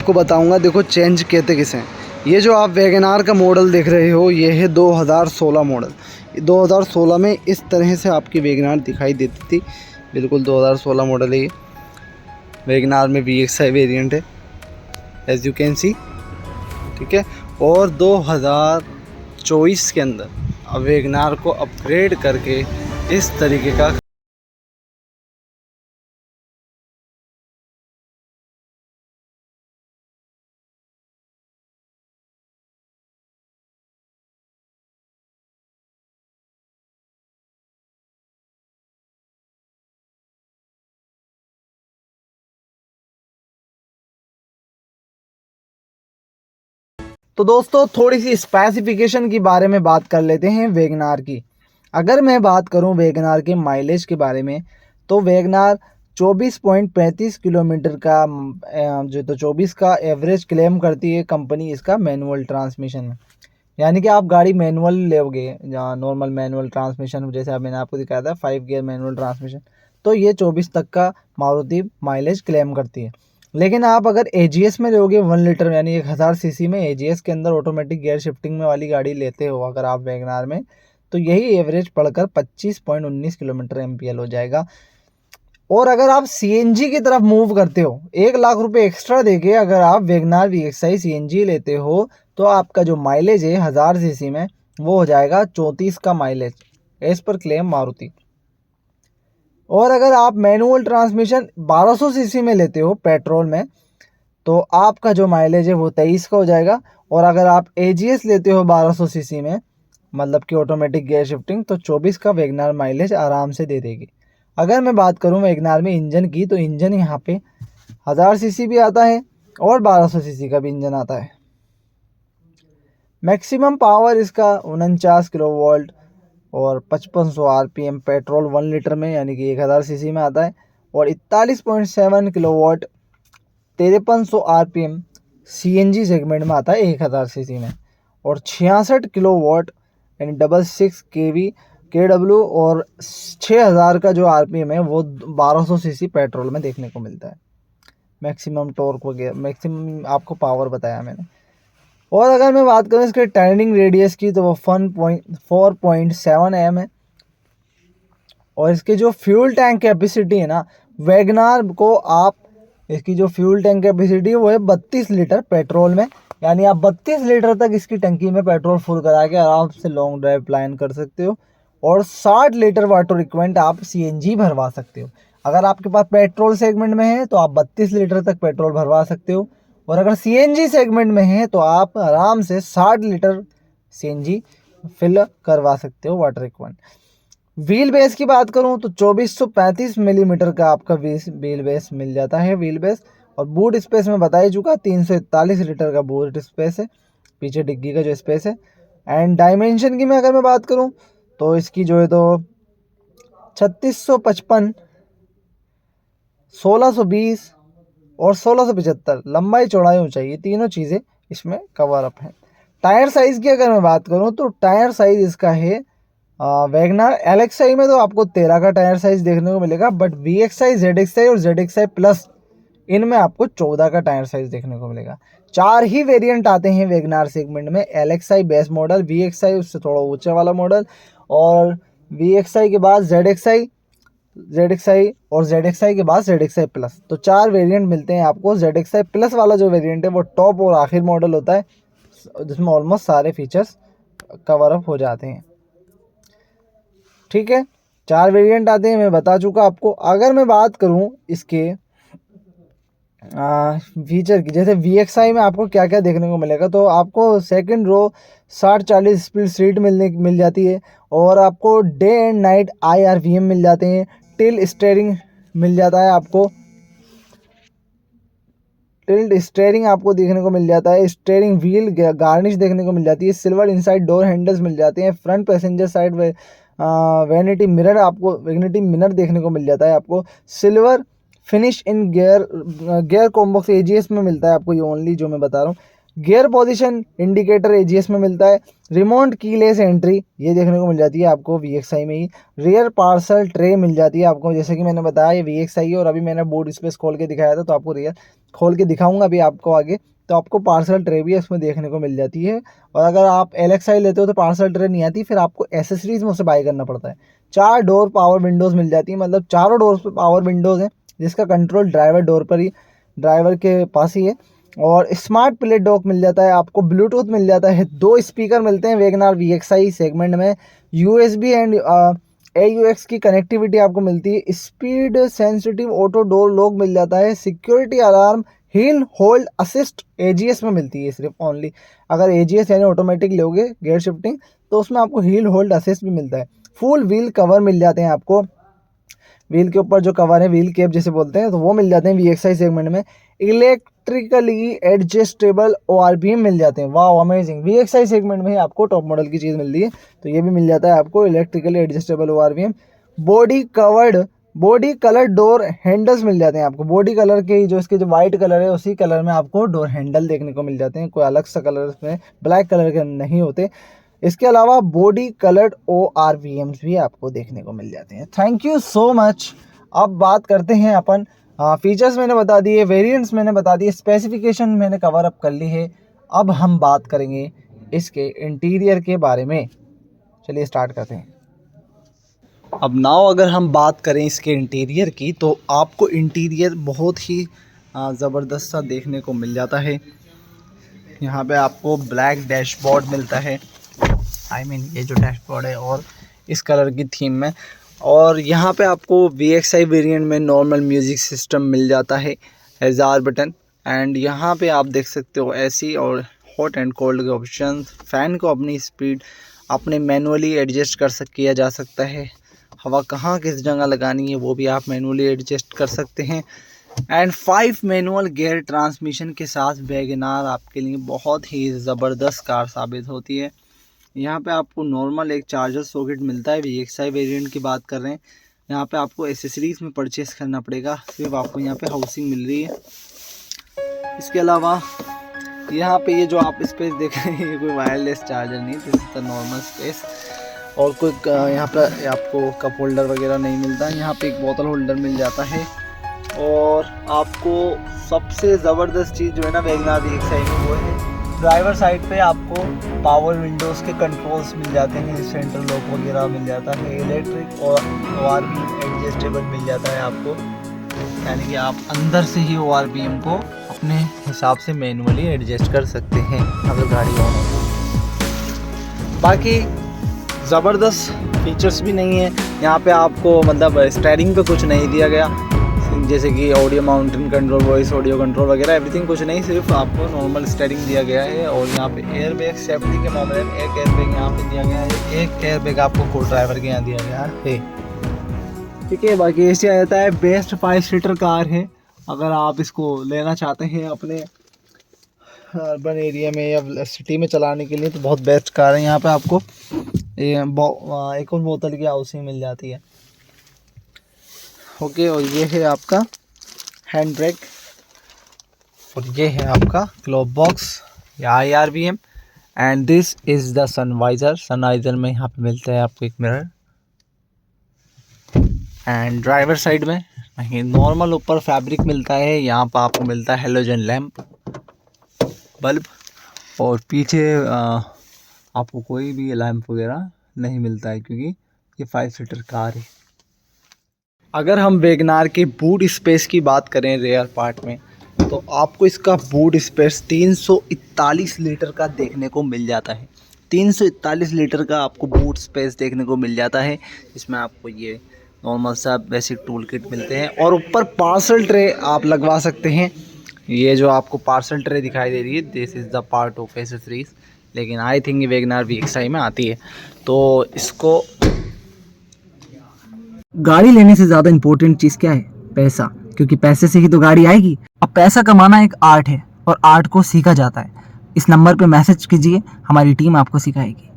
आपको बताऊंगा, देखो चेंज कहते किसे हैं। ये जो आप वैगनार का मॉडल देख रहे हो, ये है 2016 मॉडल। 2016 में इस तरह से आपकी वैगनार दिखाई देती थी। बिल्कुल 2016 मॉडल है ये। वैगनार में VXI वेरिएंट है, एज यू कैन सी। ठीक है। और 2024 के अंदर अब वैगनार को अपग्रेड करके इस तरीके का तो दोस्तों थोड़ी सी स्पेसिफिकेशन के बारे में बात कर लेते हैं वैगनार की। अगर मैं बात करूं वैगनार के माइलेज के बारे में, तो वैगनार 24.35 किलोमीटर का जो तो 24 का एवरेज क्लेम करती है कंपनी इसका मैनुअल ट्रांसमिशन में। यानी कि आप गाड़ी मैनुअल लोगे, जहाँ नॉर्मल मैनुअल ट्रांसमिशन जैसे मैंने आपको दिखाया था 5 गियर मैनुअल ट्रांसमिशन, तो ये 24 तक का मारुति माइलेज क्लेम करती है। लेकिन आप अगर AGS में लोगे 1 लीटर यानी 1000 सीसी में AGS के अंदर ऑटोमेटिक गियर शिफ्टिंग में वाली गाड़ी लेते हो अगर आप वैगनार में, तो यही एवरेज पड़कर 25.19 किलोमीटर MPL हो जाएगा। और अगर आप CNG की तरफ मूव करते हो, 1 लाख रुपए एक्स्ट्रा देके अगर आप वैगनार VXI CNG लेते हो, तो आपका जो माइलेज है 1000 सीसी में वो हो जाएगा 34 का mileage as per claim Maruti. और अगर आप मैनुअल ट्रांसमिशन 1200 सीसी में लेते हो पेट्रोल में, तो आपका जो माइलेज है वो 23 का हो जाएगा। और अगर आप AGS लेते हो 1200 सीसी में, मतलब कि ऑटोमेटिक गियर शिफ्टिंग, तो 24 का वैगनार माइलेज आराम से दे देगी। अगर मैं बात करूं वैगनार में इंजन की, तो इंजन यहाँ पे 1000 सीसी भी आता है और 1200 सीसी का भी इंजन आता है। मैक्सिमम पावर इसका 49 किलोवाट और 5500 RPM पेट्रोल 1 लीटर में यानी कि 1000 सीसी में आता है। और 41.7 किलोवाट 5300 RPM CNG सेगमेंट में आता है 1000 सीसी में। और 66 किलोवाट यानी 66 kW और 6000 का जो RPM है वो 1200 सीसी पेट्रोल में देखने को मिलता है। मैक्सिमम टॉर्क वगैरह, मैक्सिमम आपको पावर बताया मैंने। और अगर मैं बात करूँ इसके टर्निंग रेडियस की, तो वो 4.7 m है। और इसके जो फ्यूल टैंक कैपेसिटी है ना, वैगनार को आप इसकी जो फ्यूल टैंक कैपेसिटी है वो है 32 लीटर पेट्रोल में। यानी आप 32 लीटर तक इसकी टंकी में पेट्रोल फुल करा के आराम से लॉन्ग ड्राइव प्लान कर सकते हो। और 60 लीटर वाटर इक्विवेलेंट आप CNG भरवा सकते हो। अगर आपके पास पेट्रोल सेगमेंट में है तो आप 32 लीटर तक पेट्रोल भरवा सकते हो। और अगर CNG सेगमेंट में है तो आप आराम से 60 लीटर CNG फिल करवा सकते हो वाटर इक्विवेलेंट। व्हील बेस की बात करूं तो 2435 मिलीमीटर का आपका व्हील बेस मिल जाता है व्हील बेस। और बूट स्पेस में बता ही चुका, 341 लीटर का बूट स्पेस है, पीछे डिग्गी का जो स्पेस है। एंड डायमेंशन की मैं अगर मैं बात करूं तो इसकी जो है तो 3655, 1620 और 1675 लंबाई चौड़ाई ऊंचाई, ये तीनों चीज़ें इसमें कवर अप हैं। टायर साइज़ की अगर मैं बात करूं तो टायर साइज़ इसका है वैगनार LXI में तो आपको 13 का टायर साइज़ देखने को मिलेगा, बट VXI, ZXI और ZXI प्लस इनमें आपको 14 का टायर साइज़ देखने को मिलेगा। 4 ही वेरिएंट आते हैं वैगनार सेगमेंट में, LXI बेस मॉडल, VXI उससे थोड़ा ऊंचा वाला मॉडल, और VXI के बाद ZXI और ZXI के बाद ZXI प्लस। तो 4 वेरिएंट मिलते हैं आपको। ZXI प्लस वाला जो वेरिएंट है वो टॉप और आखिर मॉडल होता है, जिसमें ऑलमोस्ट सारे फीचर्स कवर अप हो जाते हैं। ठीक है, 4 वेरिएंट आते हैं, मैं बता चुका आपको। अगर मैं बात करूं इसके फीचर की, जैसे VXI में आपको क्या क्या देखने को मिलेगा, तो आपको सेकंड रो 60-40 स्पीड सीट मिल जाती है। और आपको डे एंड नाइट IRVM मिल जाते हैं। टिल्ट स्टीयरिंग मिल जाता है आपको, टिल्ट स्टीयरिंग आपको देखने को मिल जाता है। स्टीयरिंग व्हील गार्निश देखने को मिल जाती है। सिल्वर इनसाइड डोर हैंडल्स मिल जाते हैं। Front passenger side vanity mirror देखने को मिल जाता है आपको। Silver finish in gear combo AGS में मिलता है आपको, ये ओनली जो मैं बता रहा हूँ। गियर पोजीशन इंडिकेटर एजीएस में मिलता है। रिमोट कीलेस एंट्री ये देखने को मिल जाती है आपको VXI में ही। रियर पार्सल ट्रे मिल जाती है आपको, जैसे कि मैंने बताया ये VXI है और अभी मैंने बूट स्पेस खोल के दिखाया था, तो आपको रियर खोल के दिखाऊंगा अभी आपको आगे। तो आपको पार्सल ट्रे भी इसमें देखने को मिल जाती है। और अगर आप LXI लेते हो तो पार्सल ट्रे नहीं आती, फिर आपको एसेसरीज में उसे बाय करना पड़ता है। 4 डोर पावर विंडोज़ मिल जाती है, मतलब चारों डोर्स पे पावर विंडोज़ हैं, जिसका कंट्रोल ड्राइवर डोर पर ही, ड्राइवर के पास ही है। और स्मार्ट प्लेट डॉक मिल जाता है आपको, ब्लूटूथ मिल जाता है, 2 स्पीकर मिलते हैं वैगनआर VXI सेगमेंट में, USB एंड AUX की कनेक्टिविटी आपको मिलती है। Speed sensitive auto door lock मिल जाता है। Security alarm hill hold assist AGS में मिलती है सिर्फ ओनली। अगर AGS यानी ऑटोमेटिक लोगे गियर शिफ्टिंग तो उसमें आपको हिल होल्ड असिस्ट भी मिलता है। फुल व्हील कवर मिल जाते हैं आपको, व्हील के ऊपर जो कवर है व्हील कैप जिसे बोलते हैं, तो वो मिल जाते हैं VXI सेगमेंट में। इलेक्ट्रिकली एडजस्टेबल ORPM मिल जाते हैं। वाह अमेजिंग, VXI सेगमेंट में ही आपको टॉप मॉडल की चीज़ मिल रही है, तो ये भी मिल जाता है आपको electrically adjustable ORPM। Body colour door handles मिल जाते हैं आपको, बॉडी कलर के जो इसके जो वाइट कलर है उसी कलर में आपको डोर हैंडल देखने को मिल जाते हैं, कोई अलग सा कलर इसमें ब्लैक कलर के नहीं होते। इसके अलावा बॉडी कलर्ड ORPMs भी आपको देखने को मिल जाते हैं। Thank you so much. अब बात करते हैं अपन, फीचर्स मैंने बता दिए, वेरिएंट्स मैंने बता दिए, स्पेसिफिकेशन मैंने कवर अप कर ली है। अब हम बात करेंगे इसके इंटीरियर के बारे में। चलिए स्टार्ट करते हैं। अब नाउ अगर हम बात करें इसके इंटीरियर की, तो आपको इंटीरियर बहुत ही ज़बरदस्त सा देखने को मिल जाता है। यहाँ पे आपको ब्लैक डैशबोर्ड मिलता है, ये जो डैशबोर्ड है और इस कलर की थीम में। और यहाँ पे आपको VXI वेरिएंट में नॉर्मल म्यूज़िक सिस्टम मिल जाता है, हजार बटन। एंड यहाँ पे आप देख सकते हो AC और हॉट एंड कोल्ड के ऑप्शन। फ़ैन को अपनी स्पीड अपने मैनुअली एडजस्ट किया जा सकता है। हवा कहाँ किस जगह लगानी है वो भी आप मैनुअली एडजस्ट कर सकते हैं। एंड 5 मैनुअल गियर ट्रांसमिशन के साथ वैगनआर आपके लिए बहुत ही ज़बरदस्त कार साबित होती है। यहाँ पे आपको नॉर्मल एक चार्जर सॉकेट मिलता है, VXI वेरिएंट की बात कर रहे हैं। यहाँ पे आपको एसेसरीज में परचेस करना पड़ेगा, सिर्फ आपको यहाँ पे हाउसिंग मिल रही है। इसके अलावा यहाँ पे ये जो आप स्पेस देख रहे हैं ये कोई वायरलेस चार्जर नहीं, this is the normal space. और कोई यहाँ पे आपको कप होल्डर वगैरह नहीं मिलता है। यहाँ पे एक बोतल होल्डर मिल जाता है। और आपको सबसे ज़बरदस्त चीज़ जो है ना वैगनआर VXI में, वो है ड्राइवर साइड पे आपको पावर विंडोज़ के कंट्रोल्स मिल जाते हैं, सेंट्रल लॉक वगैरह मिल जाता है, इलेक्ट्रिक और ORPM एडजस्टेबल मिल जाता है आपको, यानी कि आप अंदर से ही ORPM को अपने हिसाब से मैनुअली एडजस्ट कर सकते हैं अगर गाड़ी ऑन हो। बाकी ज़बरदस्त फीचर्स भी नहीं है यहाँ पे आपको, मतलब स्टीयरिंग पे कुछ नहीं दिया गया, जैसे कि audio mountain control, voice audio control वगैरह एवरीथिंग कुछ नहीं, सिर्फ आपको नॉर्मल स्टीयरिंग दिया गया है। और यहाँ पे एयरबैग सेफ्टी के मामले में एक एयरबैग यहाँ पे दिया गया है, एक एयरबैग आपको को ड्राइवर के यहाँ दिया गया है, ठीक है। बाकी ऐसे आ जाता है, बेस्ट 5 सीटर कार है। अगर आप इसको लेना चाहते हैं अपने अर्बन एरिया में या सिटी में चलाने के लिए तो बहुत बेस्ट कार है। यहाँ पे आपको एक और बोतल की हाउसिंग मिल जाती है, ओके। और ये है आपका हैंड ब्रेक और ये है आपका ग्लोव बॉक्स या IRBM। And this is the sun visor. Sun visor में यहाँ पे मिलता है आपको एक मिरर। एंड ड्राइवर साइड में नॉर्मल ऊपर फैब्रिक मिलता है, यहाँ पर आपको मिलता है हेलोजन लैम्प बल्ब। और पीछे आपको कोई भी लैम्प वगैरह नहीं मिलता है क्योंकि ये 5 सीटर कार है। अगर हम वैगनआर के बूट स्पेस की बात करें रेयर पार्ट में, तो आपको इसका बूट स्पेस 341 लीटर का देखने को मिल जाता है। 341 लीटर का आपको बूट स्पेस देखने को मिल जाता है, जिसमें आपको ये नॉर्मल सा बेसिक टूल किट मिलते हैं। और ऊपर पार्सल ट्रे आप लगवा सकते हैं। ये जो आपको पार्सल ट्रे दिखाई दे रही है, this is the part of accessories, लेकिन आई थिंक ये वैगनआर VXI में आती है। तो इसको गाड़ी लेने से ज़्यादा इम्पोर्टेंट चीज़ क्या है? पैसा, क्योंकि पैसे से ही तो गाड़ी आएगी। अब पैसा कमाना एक आर्ट है और आर्ट को सीखा जाता है। इस नंबर पे मैसेज कीजिए, हमारी टीम आपको सिखाएगी।